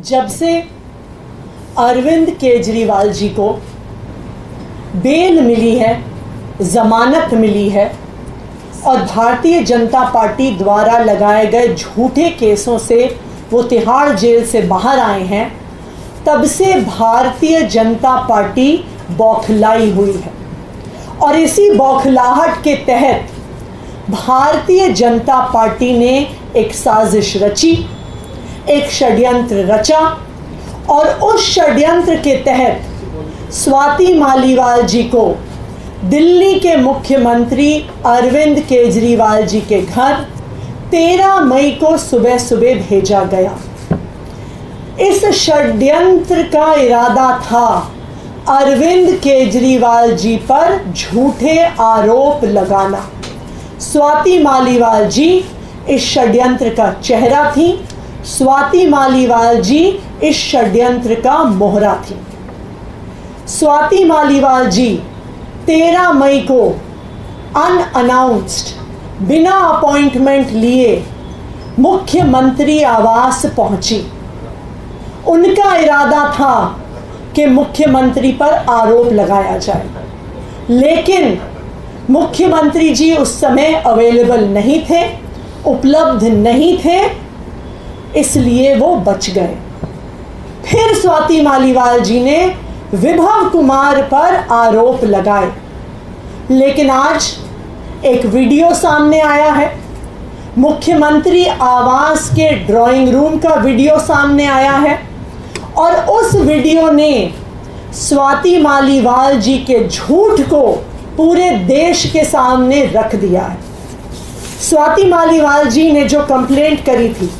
जब से अरविंद केजरीवाल जी को बेल मिली है, ज़मानत मिली है और भारतीय जनता पार्टी द्वारा लगाए गए झूठे केसों से वो तिहाड़ जेल से बाहर आए हैं, तब से भारतीय जनता पार्टी बौखलाई हुई है। और इसी बौखलाहट के तहत भारतीय जनता पार्टी ने एक साजिश रची, एक षड्यंत्र रचा और उस षड्यंत्र के तहत स्वाति मालीवाल जी को दिल्ली के मुख्यमंत्री अरविंद केजरीवाल जी के घर 13 मई को सुबह सुबह भेजा गया। इस षड्यंत्र का इरादा था अरविंद केजरीवाल जी पर झूठे आरोप लगाना। स्वाति मालीवाल जी इस षड्यंत्र का चेहरा थी, स्वाति मालीवाल जी इस षड्यंत्र का मोहरा थी। स्वाति मालीवाल जी 13 मई को अनअनाउंस्ड, बिना अपॉइंटमेंट लिए मुख्यमंत्री आवास पहुंची। उनका इरादा था कि मुख्यमंत्री पर आरोप लगाया जाए, लेकिन मुख्यमंत्री जी उस समय अवेलेबल नहीं थे, उपलब्ध नहीं थे, इसलिए वो बच गए। फिर स्वाति मालीवाल जी ने विभव कुमार पर आरोप लगाए, लेकिन आज एक वीडियो सामने आया है, मुख्यमंत्री आवास के ड्राइंग रूम का वीडियो सामने आया है और उस वीडियो ने स्वाति मालीवाल जी के झूठ को पूरे देश के सामने रख दिया है। स्वाति मालीवाल जी ने जो कंप्लेंट करी थी,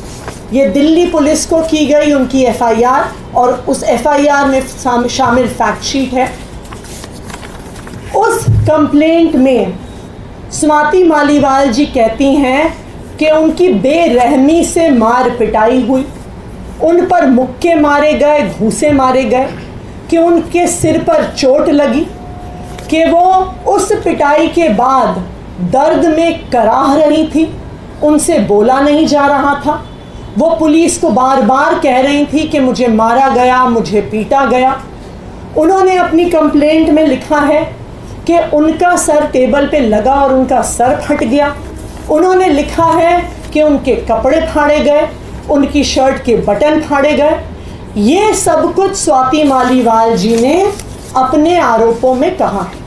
ये दिल्ली पुलिस को की गई उनकी एफआईआर, और उस एफआईआर में शामिल फैक्ट शीट है। उस कंप्लेंट में स्वाति मालीवाल जी कहती हैं कि उनकी बेरहमी से मार पिटाई हुई, उन पर मुक्के मारे गए, घूंसे मारे गए, कि उनके सिर पर चोट लगी, कि वो उस पिटाई के बाद दर्द में कराह रही थी, उनसे बोला नहीं जा रहा था। वो पुलिस को बार बार कह रही थी कि मुझे मारा गया, मुझे पीटा गया। उन्होंने अपनी कंप्लेंट में लिखा है कि उनका सर टेबल पे लगा और उनका सर फट गया। उन्होंने लिखा है कि उनके कपड़े फाड़े गए, उनकी शर्ट के बटन फाड़े गए। ये सब कुछ स्वाति मालीवाल जी ने अपने आरोपों में कहा है,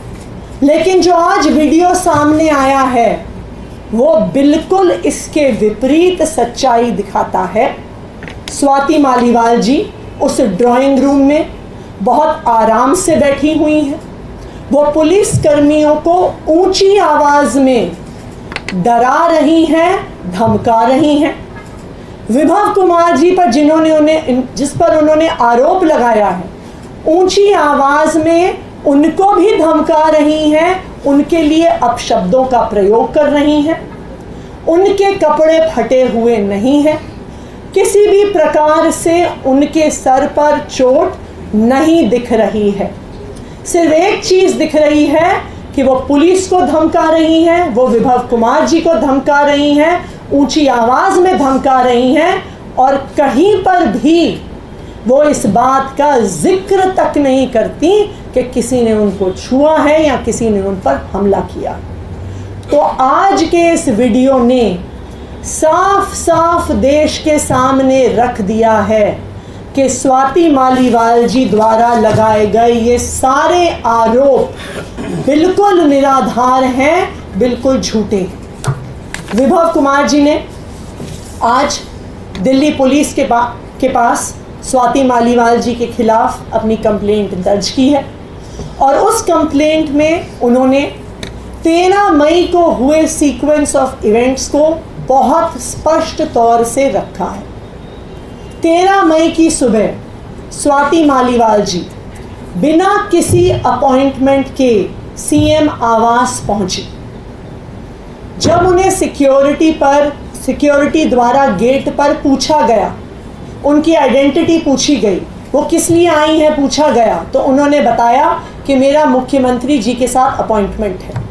लेकिन जो आज वीडियो सामने आया है वो बिल्कुल इसके विपरीत सच्चाई दिखाता है। स्वाति मालीवाल जी उस ड्राइंग रूम में बहुत आराम से बैठी हुई हैं। वो पुलिस कर्मियों को ऊंची आवाज़ में डरा रही हैं, धमका रही हैं। विभव कुमार जी पर जिस पर उन्होंने आरोप लगाया है, ऊंची आवाज़ में उनको भी धमका रही हैं, उनके लिए अपशब्दों का प्रयोग कर रही हैं। उनके कपड़े फटे हुए नहीं हैं, किसी भी प्रकार से उनके सर पर चोट नहीं दिख रही है। सिर्फ एक चीज़ दिख रही है कि वो पुलिस को धमका रही हैं, वो विभव कुमार जी को धमका रही हैं, ऊंची आवाज़ में धमका रही हैं, और कहीं पर भी वो इस बात का जिक्र तक नहीं करती कि किसी ने उनको छुआ है या किसी ने उन पर हमला किया। तो आज के इस वीडियो ने साफ साफ देश के सामने रख दिया है कि स्वाति मालीवाल जी द्वारा लगाए गए ये सारे आरोप बिल्कुल निराधार हैं, बिल्कुल झूठे हैं। विभव कुमार जी ने आज दिल्ली पुलिस के पास स्वाति मालीवाल जी के खिलाफ अपनी कंप्लेंट दर्ज की है और उस कंप्लेंट में उन्होंने 13 मई को हुए सीक्वेंस ऑफ इवेंट्स को बहुत स्पष्ट तौर से रखा है। 13 मई की सुबह स्वाति मालीवाल जी बिना किसी अपॉइंटमेंट के सीएम आवास पहुंची। जब उन्हें सिक्योरिटी द्वारा गेट पर पूछा गया, उनकी आइडेंटिटी पूछी गई, वो किस लिए आई हैं पूछा गया, तो उन्होंने बताया कि मेरा मुख्यमंत्री जी के साथ अपॉइंटमेंट है।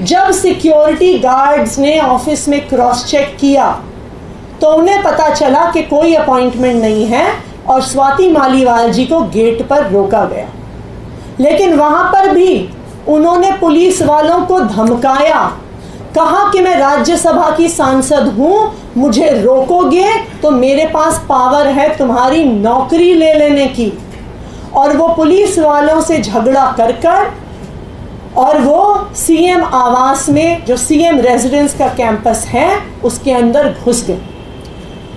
जब सिक्योरिटी गार्ड्स ने ऑफिस में क्रॉस चेक किया तो उन्हें पता चला कि कोई अपॉइंटमेंट नहीं है, और स्वाति मालीवाल जी को गेट पर रोका गया। लेकिन वहाँ पर भी उन्होंने पुलिस वालों को धमकाया, कहा कि मैं राज्यसभा की सांसद हूँ, मुझे रोकोगे तो मेरे पास पावर है तुम्हारी नौकरी ले लेने की। और वो पुलिस वालों से झगड़ा कर कर और वो सीएम आवास में, जो सीएम रेजिडेंस का कैंपस है, उसके अंदर घुस गए।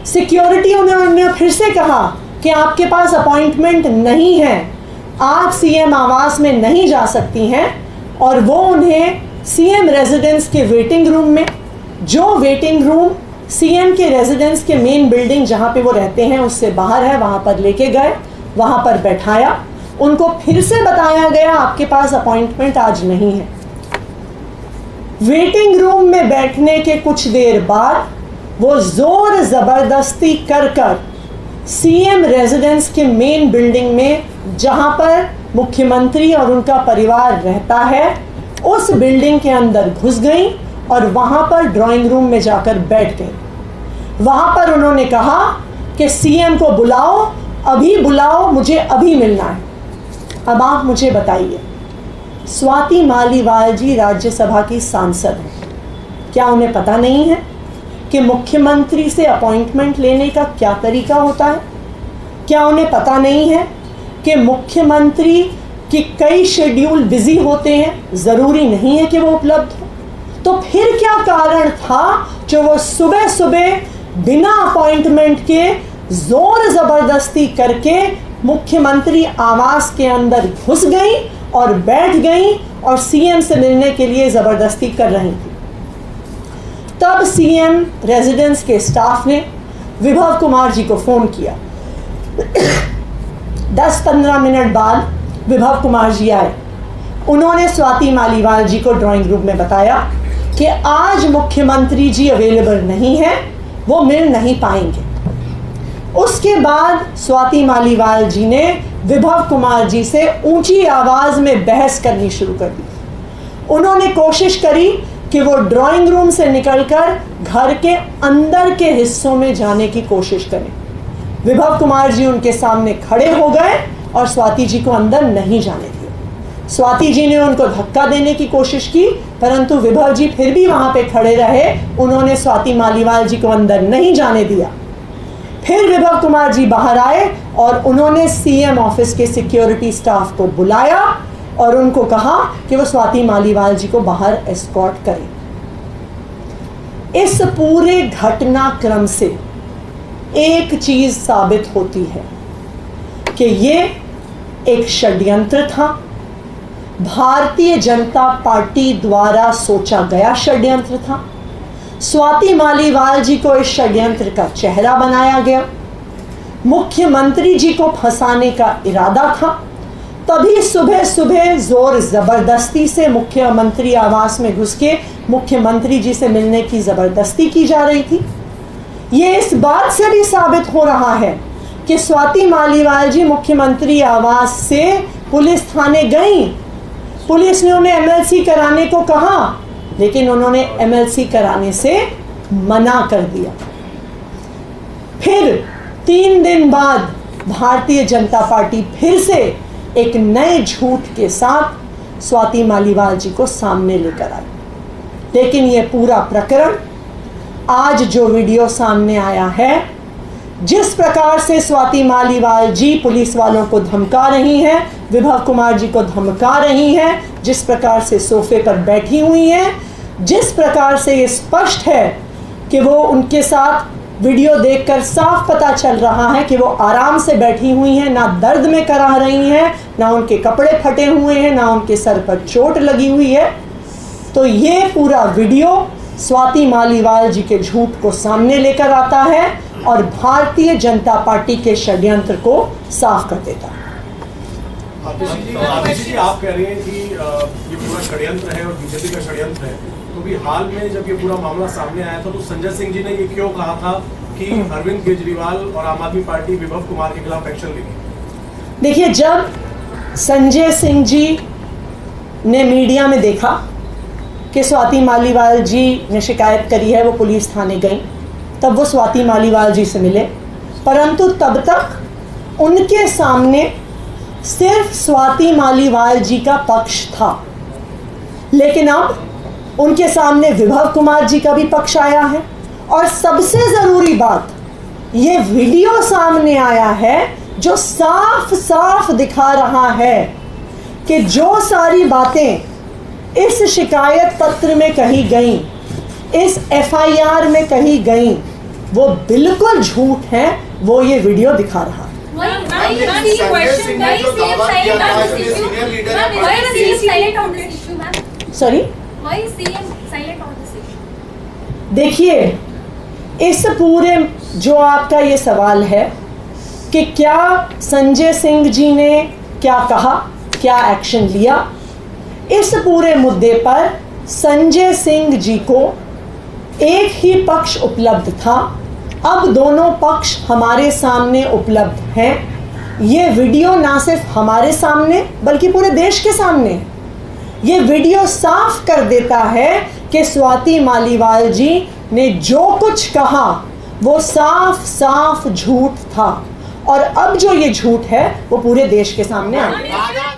सिक्योरिटी उन्होंने फिर से कहा कि आपके पास अपॉइंटमेंट नहीं है, आप सीएम आवास में नहीं जा सकती हैं। और वो उन्हें सीएम रेजिडेंस के वेटिंग रूम में, जो वेटिंग रूम सीएम के रेजिडेंस के मेन बिल्डिंग जहाँ पे वो रहते हैं उससे बाहर है, वहाँ पर लेके गए, वहाँ पर बैठाया। उनको फिर से बताया गया आपके पास अपॉइंटमेंट आज नहीं है। वेटिंग रूम में बैठने के कुछ देर बाद वो जोर ज़बरदस्ती कर कर सीएम रेजिडेंस के मेन बिल्डिंग में, जहां पर मुख्यमंत्री और उनका परिवार रहता है, उस बिल्डिंग के अंदर घुस गई और वहां पर ड्राइंग रूम में जाकर बैठ गई। वहां पर उन्होंने कहा कि सीएम को बुलाओ, अभी बुलाओ, मुझे अभी मिलना है। अब आप मुझे बताइए, स्वाति मालीवाल जी राज्यसभा की सांसद हैं, क्या उन्हें पता नहीं है कि मुख्यमंत्री से अपॉइंटमेंट लेने का क्या तरीका होता है? क्या उन्हें पता नहीं है कि मुख्यमंत्री की कई शेड्यूल बिजी होते हैं, ज़रूरी नहीं है कि वो उपलब्ध हो? तो फिर क्या कारण था जो वो सुबह सुबह बिना अपॉइंटमेंट के जोर ज़बरदस्ती करके मुख्यमंत्री आवास के अंदर घुस गई और बैठ गई और सीएम से मिलने के लिए ज़बरदस्ती कर रही थी? तब सीएम रेजिडेंस के स्टाफ ने विभव कुमार जी को फ़ोन किया। 10-15 मिनट बाद विभव कुमार जी आए। उन्होंने स्वाति मालीवाल जी को ड्राइंग रूम में बताया कि आज मुख्यमंत्री जी अवेलेबल नहीं है, वो मिल नहीं पाएंगे। उसके बाद स्वाति मालीवाल जी ने विभव कुमार जी से ऊंची आवाज़ में बहस करनी शुरू कर दी। उन्होंने कोशिश करी कि वो ड्राइंग रूम से निकलकर घर के अंदर के हिस्सों में जाने की कोशिश करें। विभव कुमार जी उनके सामने खड़े हो गए और स्वाति जी को अंदर नहीं जाने दिया। स्वाति जी ने उनको धक्का देने की कोशिश की, परंतु विभव जी फिर भी वहाँ पे खड़े रहे। उन्होंने स्वाति मालीवाल जी को अंदर नहीं जाने दिया। फिर विभव कुमार जी बाहर आए और उन्होंने सीएम ऑफिस के सिक्योरिटी स्टाफ को बुलाया और उनको कहा कि वो स्वाति मालीवाल जी को बाहर एस्कॉर्ट करें। इस पूरे घटनाक्रम से एक चीज साबित होती है कि ये एक षड्यंत्र था, भारतीय जनता पार्टी द्वारा सोचा गया षड्यंत्र था। स्वाति मालीवाल जी को इस षड्यंत्र का चेहरा बनाया गया। मुख्यमंत्री जी को फंसाने का इरादा था। तभी सुबह सुबह जोर ज़बरदस्ती से मुख्यमंत्री आवास में घुस के मुख्यमंत्री जी से मिलने की ज़बरदस्ती की जा रही थी। ये इस बात से भी साबित हो रहा है कि स्वाति मालीवाल जी मुख्यमंत्री आवास से पुलिस थाने गई। पुलिस ने उन्हें एमएलसी कराने को कहा, लेकिन उन्होंने एमएलसी कराने से मना कर दिया। फिर 3 दिन बाद भारतीय जनता पार्टी फिर से एक नए झूठ के साथ स्वाति मालीवाल जी को सामने लेकर आई। लेकिन ये पूरा प्रकरण, आज जो वीडियो सामने आया है, जिस प्रकार से स्वाति मालीवाल जी पुलिस वालों को धमका रही हैं, विभव कुमार जी को धमका रही हैं, जिस प्रकार से सोफे पर बैठी हुई हैं, जिस प्रकार से ये स्पष्ट है कि वो उनके साथ वीडियो देखकर साफ पता चल रहा है कि वो आराम से बैठी हुई हैं, ना दर्द में कराह रही हैं, ना उनके कपड़े फटे हुए हैं, ना उनके सर पर चोट लगी हुई है। तो ये पूरा वीडियो स्वाति मालीवाल जी के झूठ को सामने लेकर आता है और भारतीय जनता पार्टी के षड्यंत्र को साफ कर देता है। आतिशी जी, आप कह रही हैं कि ये पूरा षड्यंत्र है और बीजेपी का षड्यंत्र है, तो भी हाल में जब ये पूरा मामला सामने आया था तो संजय सिंह जी ने ये क्यों कहा था कि अरविंद केजरीवाल और आम आदमी पार्टी विभव कुमार के खिलाफ एक्शन लेगी? देखिए, जब संजय सिंह जी ने मीडिया में देखा कि स्वाति मालीवाल जी ने शिकायत करी है, वो पुलिस थाने गई, तब वो स्वाति मालीवाल जी से मिले। परंतु तब तक उनके सामने सिर्फ स्वाति मालीवाल जी का पक्ष था, लेकिन अब उनके सामने विभव कुमार जी का भी पक्ष आया है। और सबसे ज़रूरी बात, ये वीडियो सामने आया है जो साफ साफ दिखा रहा है कि जो सारी बातें इस शिकायत पत्र में कही गई, इस एफआईआर में कही गई, वो बिल्कुल झूठ है। वो ये वीडियो दिखा रहा है। सॉरी, देखिए, इस पूरे जो आपका ये सवाल है कि क्या संजय सिंह जी ने क्या कहा, क्या एक्शन लिया, इस पूरे मुद्दे पर संजय सिंह जी को एक ही पक्ष उपलब्ध था। अब दोनों पक्ष हमारे सामने उपलब्ध हैं। ये वीडियो ना सिर्फ हमारे सामने बल्कि पूरे देश के सामने है। ये वीडियो साफ कर देता है कि स्वाति मालीवाल जी ने जो कुछ कहा वो साफ साफ झूठ था, और अब जो ये झूठ है वो पूरे देश के सामने आ गया।